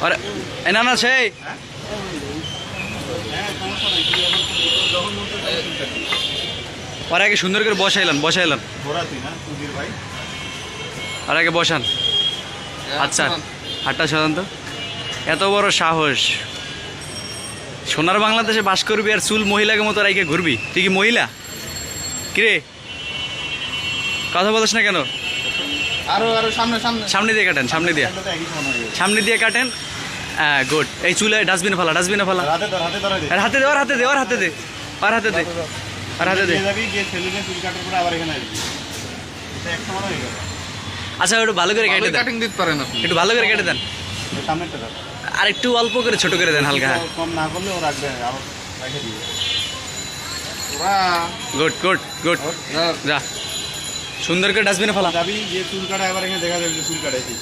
আরে না না সেই আর আগে সুন্দর করে বসাইলাম আর আগে বসান। আচ্ছা হাটটা সাধারণত এত বড় সাহস, সোনার বাংলাদেশে বাস করবি আর চুল মহিলাকে মতো রাইকে ঘুরবি? তুই কি মহিলা? কিরে কথা বলিস না কেন? আরো আরো সামনে সামনে সামনে দিয়ে কাটেন, সামনে দিয়ে কাটেন। হ্যাঁ গুড। এই চুলে ডাস্টবিনে ফেলা, আর হাতে দে, আর হাতে দে, আর হাতে দে, আর হাতে দে, আর হাতে দে। আচ্ছা একটু ভালো করে কেটে দেন, কাটিং দিতে পারেন আপনি। একটু ভালো করে কেটে দেন, আর একটু অল্প করে ছোট করে দেন হালকা। কম না করলে ও রাখবে, আরো রেখে দিবে। Good good good. যা সুন্দর করে ডাস্টবিনে ফেলা। যাবি যে চুল কাটা, আবার এখানে দেখা যাবে যে চুল কাটাইছি।